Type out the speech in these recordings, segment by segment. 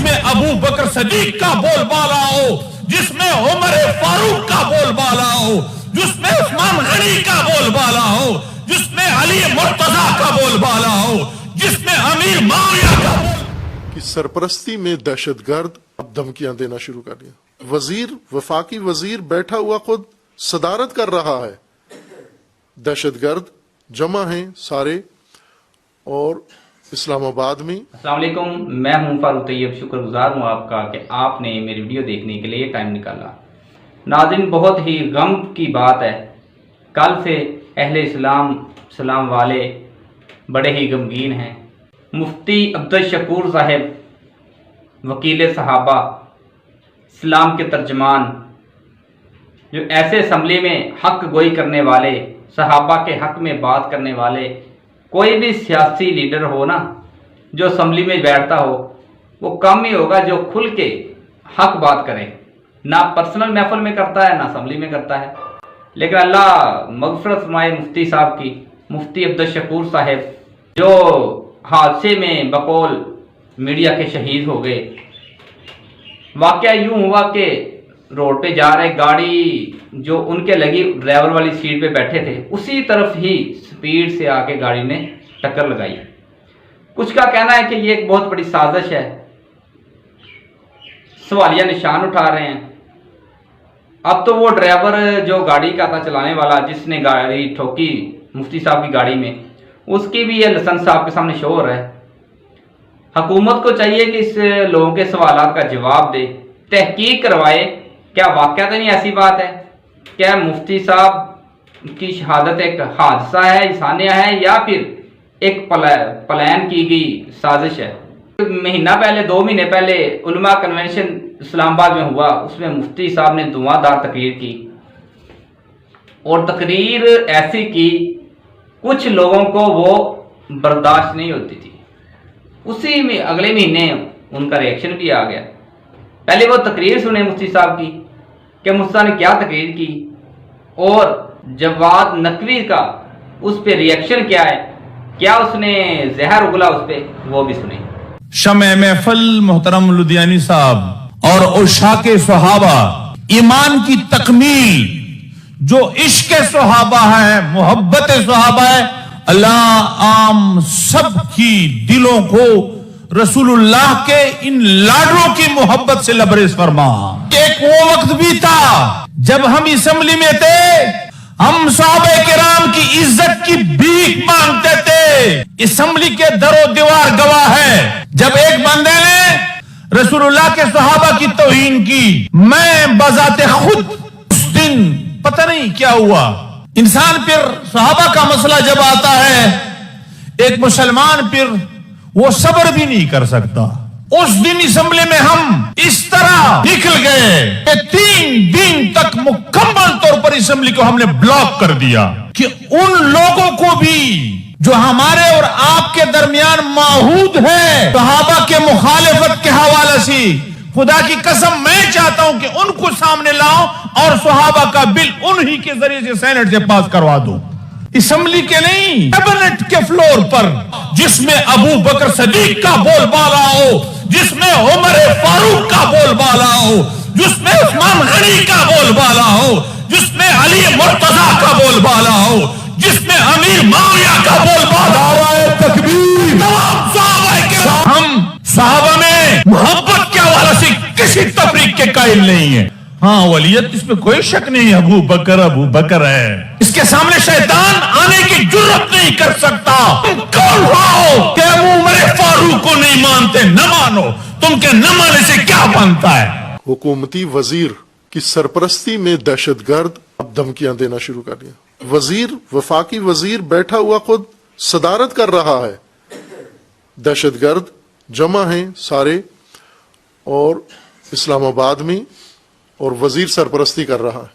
जिसमें अबू बकर सदीक का बोलबाला हो, जिसमें उमर फारूक का बोलबाला हो, जिसमें उस्मान गनी का बोलबाला हो, जिसमें अली मुर्तजा का बोलबाला हो, जिसमें अमीर माविया का की सरपरस्ती में दहशतगर्द अब धमकियां देना शुरू कर दिया। वजीर, वफाकी वजीर बैठा हुआ खुद सदारत कर रहा है। दहशतगर्द जमा हैं सारे और इस्लामाबाद में। अस्सलाम वालेकुम, मैं हूं फारूक तैयब। शुक्रगुजार हूं आपका कि आपने मेरी वीडियो देखने के लिए टाइम निकाला। नाज़रीन, बहुत ही गम की बात है, कल से अहले इस्लाम वाले बड़े ही गमगीन हैं। मुफ्ती अब्दुल शकूर साहब, वकील सहाबा, इस्लाम के तर्जमान, जो ऐसे असम्बली में हक गोई करने वाले, सहाबा के हक में बात करने वाले, कोई भी सियासी लीडर हो ना, जो असम्बली में बैठता हो, वो कम ही होगा जो खुल के हक बात करे। ना पर्सनल महफिल में करता है, ना असम्बली में करता है। लेकिन अल्लाह मगफरत फरमाए मुफ्ती साहब की, मुफ्ती अब्दुल शकूर साहब, जो हादसे में बकौल मीडिया के शहीद हो गए। वाकया यूं हुआ कि रोड पे जा रहे गाड़ी जो उनके लगी ड्राइवर वाली सीट पे बैठे थे, उसी तरफ ही स्पीड से आके गाड़ी ने टक्कर लगाई। कुछ का कहना है कि ये एक बहुत बड़ी साजिश है, सवालिया निशान उठा रहे हैं। अब तो वो ड्राइवर जो गाड़ी का था चलाने वाला, जिसने गाड़ी ठोकी मुफ्ती साहब की गाड़ी में, उसकी भी ये लाइसेंस साहब के सामने शो हो रहा है। हुकूमत को चाहिए कि इस लोगों के सवालात का जवाब दे, तहकीक करवाए। क्या वाकया तो नहीं ऐसी बात है? क्या मुफ्ती साहब की शहादत एक हादसा है, इंसानिया है, या फिर एक प्लान की गई साजिश है? महीना पहले, 2 महीने पहले उलमा कन्वेंशन इस्लामाबाद में हुआ, उसमें मुफ्ती साहब ने धुआंधार तकरीर की, और तकरीर ऐसी की कुछ लोगों को वो बर्दाश्त नहीं होती थी। उसी में अगले महीने उनका रिएक्शन भी आ गया। पहले वो तकरीर सुने मुफ्ती साहब की कि मुफ्ती साहब ने क्या तकरीर की, और जवाद नकवी का उस पे रिएक्शन क्या है, क्या उसने जहर उगला उस पे, वो भी सुने। शमे महफिल मोहतरम लुधियानी साहब और उशाके सहाबा, ईमान की तकमील, जो इश्क सहाबा है, मोहब्बत सहाबा है, अल्लाह आम सब की दिलों को रसूलुल्लाह के इन लाडों की मोहब्बत से लबरेज फरमा। एक वो वक्त भी था जब हम असेंबली में थे, हम सहाबा किराम की इज्जत की भीख मांगते थे। असेंबली के दरो दीवार गवाह है, जब एक बंदे ने रसूलुल्लाह के सहाबा की तौहीन की, मैं बजाते खुद उस दिन पता नहीं क्या हुआ। इंसान फिर सहाबा का मसला जब आता है, एक मुसलमान फिर वो सब्र भी नहीं कर सकता। उस दिन असेंबली में हम इस तरह निकल गए कि 3 दिन तक मुकम्मल तौर पर असेंबली को हमने ब्लॉक कर दिया कि उन लोगों को भी जो हमारे और आपके दरमियान माहूद है सहाबा के मुखालिफत के हवाले से, खुदा की कसम मैं चाहता हूं कि उनको सामने लाओ और सहाबा का बिल उन्हीं के जरिए से सेनेट से पास करवा दो। असेंबली के नहीं, कैबिनेट के फ्लोर पर, जिसमें अबू बकर सदीक का बोलबाला हो, जिसमें उमर फारूक का बोलबाला हो, जिसमें उस्मान गनी का बोलबाला हो, जिसमें अली मुर्तजा का बोलबाला हो, जिसमें अमीर माविया का बोलबाला हो। तकबीर। हम सहाबा में मोहब्बत के हवाले से किसी तफरीक के कायल नहीं है। हाँ, वलियत इसमें कोई शक नहीं, अबू बकर है। इसके सामने शैतान आने की जुर्रत नहीं कर सकता। तुम कौन हो कि उमर फारूक को नहीं मानते? न मानो, तुमके न मानने से क्या बनता है? हुकूमती वजीर की सरपरस्ती में दहशतगर्द अब धमकियां देना शुरू कर दिया। वजीर, वफाकी वजीर बैठा हुआ खुद सदारत कर रहा है। दहशतगर्द जमा हैं सारे और इस्लामाबाद में, और वजीर सरपरस्ती कर रहा है,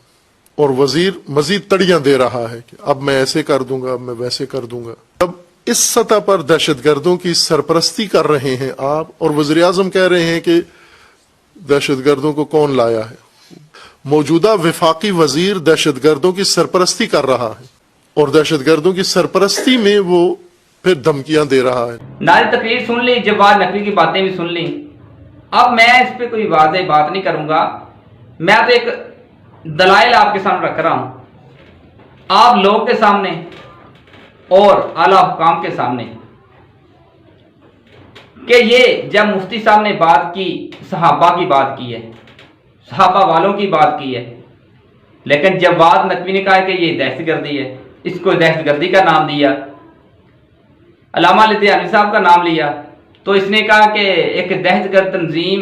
और वजीर मजीद तड़ियां दे रहा है कि अब मैं ऐसे कर दूंगा, अब मैं वैसे कर दूंगा। अब इस सतह पर दहशतगर्दों की सरपरस्ती कर रहे हैं आप, और वज़ीर आज़म कह रहे हैं कि दहशतगर्दों को कौन लाया है। मौजूदा वफाकी वजीर दहशतगर्दों की सरपरस्ती कर रहा है, और दहशतगर्दों की सरपरस्ती में वो फिर धमकियां दे रहा है। नारी तकरीर सुन ली, जवाद नकवी की बातें भी सुन ली, اب میں اس پہ کوئی واضح بات نہیں کروں گا، میں تو ایک دلائل آپ کے سامنے رکھ رہا ہوں، آپ لوگوں کے سامنے اور اعلیٰ حکام کے سامنے، کہ یہ جب مفتی صاحب نے بات کی، صحابہ کی بات کی ہے، صحابہ والوں کی بات کی ہے، لیکن جواد نقوی نے کہا کہ یہ دہشت گردی ہے، اس کو دہشت گردی کا نام دیا، علامہ لدھیانوی صاحب کا نام لیا، تو اس نے کہا کہ ایک دہشت گرد تنظیم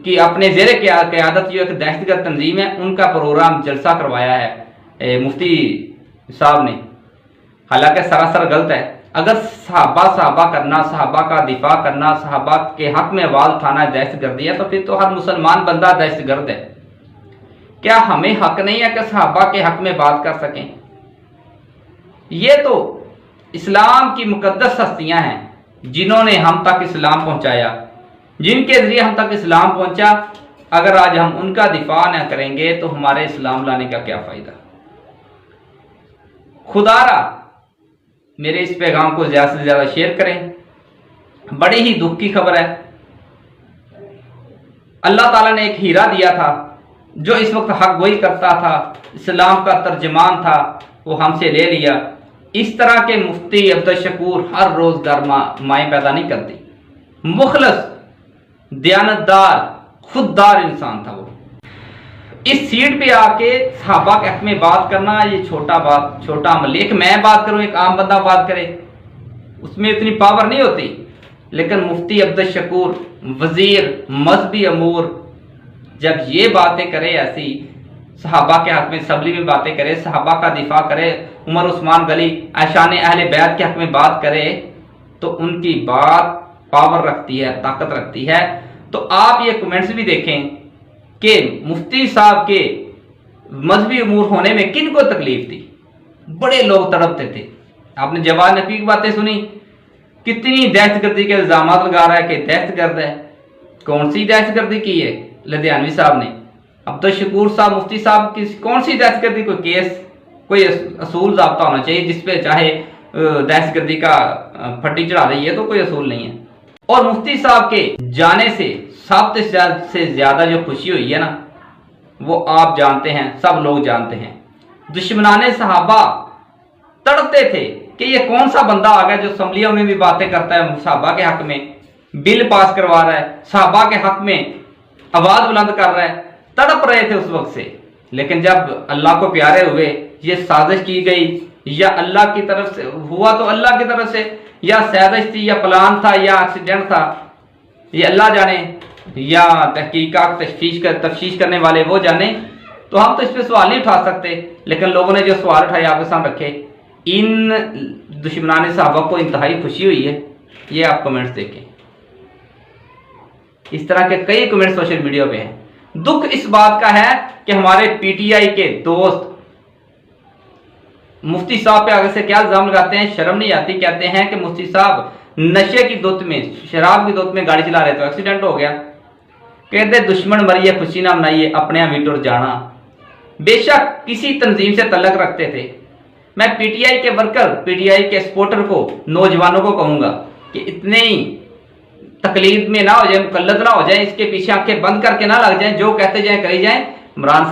کی اپنے زیر قیادت جو ایک دہشت گرد تنظیم ہے، ان کا پروگرام جلسہ کروایا ہے مفتی صاحب نے، حالانکہ سراسر غلط ہے۔ اگر صحابہ کرنا، صحابہ کا دفاع کرنا، صحابہ کے حق میں آواز اٹھانا دہشت گردی ہے، تو پھر تو ہر مسلمان بندہ دہشت گرد ہے۔ کیا ہمیں حق نہیں ہے کہ صحابہ کے حق میں بات کر سکیں؟ یہ تو اسلام کی مقدس ہستیاں ہیں جنہوں نے ہم تک اسلام پہنچایا، جن کے ذریعے ہم تک اسلام پہنچا، اگر آج ہم ان کا دفاع نہ کریں گے تو ہمارے اسلام لانے کا کیا فائدہ؟ خدا را میرے اس پیغام کو زیادہ سے زیادہ شیئر کریں۔ بڑی ہی دکھ کی خبر ہے، اللہ تعالیٰ نے ایک ہیرا دیا تھا جو اس وقت حق گوئی کرتا تھا، اسلام کا ترجمان تھا، وہ ہم سے لے لیا۔ اس طرح کے مفتی عبدالشکور ہر روز گھر مائیں پیدا نہیں کرتی۔ مخلص، دیانتدار، خوددار انسان تھا وہ۔ اس سیٹ پہ آ کے صحابہ کے حق میں بات کرنا یہ چھوٹا عمل، ایک میں بات کروں، ایک عام بندہ بات کرے، اس میں اتنی پاور نہیں ہوتی، لیکن مفتی عبدالشکور وزیر مذہبی امور جب یہ باتیں کرے، ایسی صحابہ کے حق میں اسمبلی میں باتیں کرے، صحابہ کا دفاع کرے، عمر عثمان غنی عشان اہل بیت کے حق میں بات کرے، تو ان کی بات پاور رکھتی ہے، طاقت رکھتی ہے۔ تو آپ یہ کمنٹس بھی دیکھیں کہ مفتی صاحب کے مذہبی امور ہونے میں کن کو تکلیف تھی؟ بڑے لوگ تڑپتے تھے۔ آپ نے جواد نقوی کی باتیں سنی، کتنی دہشت گردی کے الزامات لگا رہا ہے کہ دہشت گرد ہے۔ کون سی دہشت گردی کی ہے لدھیانوی صاحب نے؟ عبدالشکور صاحب مفتی صاحب کی کون سی دہشت گردی؟ کوئی کیس، کوئی اصول ضابطہ ہونا چاہیے جس پہ چاہے دہشت گردی کا پھٹی چڑھا رہی ہے، تو کوئی اصول نہیں ہے۔ اور مفتی صاحب کے جانے سے سب سے زیادہ جو خوشی ہوئی ہے نا، وہ آپ جانتے ہیں، سب لوگ جانتے ہیں۔ دشمنان صحابہ تڑپتے تھے کہ یہ کون سا بندہ آ گیا جو اسمبلیوں میں بھی باتیں کرتا ہے، صحابہ کے حق میں بل پاس کروا رہا ہے، صحابہ کے حق میں آواز بلند کر رہا ہے۔ تڑپ رہے تھے اس وقت سے، لیکن جب اللہ کو پیارے ہوئے، یہ سازش کی گئی، یا اللہ کی طرف سے ہوا تو اللہ کی طرف سے، یا سازش تھی، یا پلان تھا، یا ایکسیڈنٹ تھا، یہ اللہ جانے، یا تحقیقات تفتیش کرنے والے وہ جانے، تو ہم تو اس پہ سوال نہیں اٹھا سکتے۔ لیکن لوگوں نے جو سوال اٹھائے آپ کے سامنے رکھے، ان دشمنان صحابہ کو انتہائی خوشی ہوئی ہے۔ یہ آپ کمنٹس دیکھیں، اس طرح کے کئی کمنٹ سوشل میڈیا پہ ہیں۔ دکھ اس بات کا ہے کہ ہمارے پی ٹی آئی کے دوست مفتی صاحب پہ آگے سے کیا الزام لگاتے ہیں، شرم نہیں آتی، کہتے ہیں کہ مفتی صاحب نشے کی دھت میں، شراب کی دھت میں گاڑی چلا رہے تو ایکسیڈنٹ ہو گیا۔ کہتے دشمن مریے خوشی نہ منائیے، اپنے یہاں ویٹر جانا۔ بے شک کسی تنظیم سے تعلق رکھتے تھے۔ میں پی ٹی آئی کے ورکر، پی ٹی آئی کے سپورٹر کو، نوجوانوں کو کہوں گا کہ اتنے ہی تقلید میں نہ ہو جائیں، مقلد نہ ہو جائیں، اس کے پیچھے آنکھیں بند کر کے نہ لگ جائیں، جو کہتے جائیں کری جائیں۔ عمران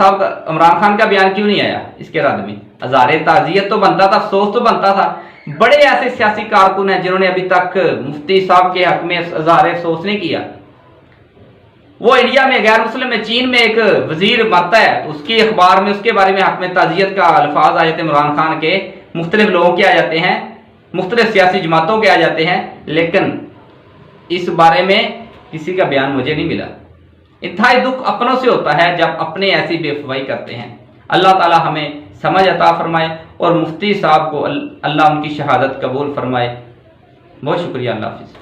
خان کا بیان کیوں نہیں آیا اس کے رد میں؟ ہزار تعزیت تو بنتا تھا، افسوس تو بنتا تھا۔ بڑے ایسے سیاسی کارکن ہیں جنہوں نے ابھی تک مفتی صاحب کے حق میں ہزار افسوس نہیں کیا۔ وہ انڈیا میں، غیر مسلم میں، چین میں ایک وزیر مرتا ہے، اس کی اخبار میں اس کے بارے میں حق میں تعزیت کا الفاظ آ جاتے ہیں، عمران خان کے، مختلف لوگوں کے آ جاتے ہیں، مختلف سیاسی جماعتوں کے آ جاتے ہیں، لیکن اس بارے میں کسی کا بیان مجھے نہیں ملا۔ انتہائی دکھ اپنوں سے ہوتا ہے جب اپنے ایسی بے وفائی کرتے ہیں۔ اللہ تعالی ہمیں سمجھ عطا فرمائے اور مفتی صاحب کو اللہ ان کی شہادت قبول فرمائے۔ بہت شکریہ، اللہ حافظ۔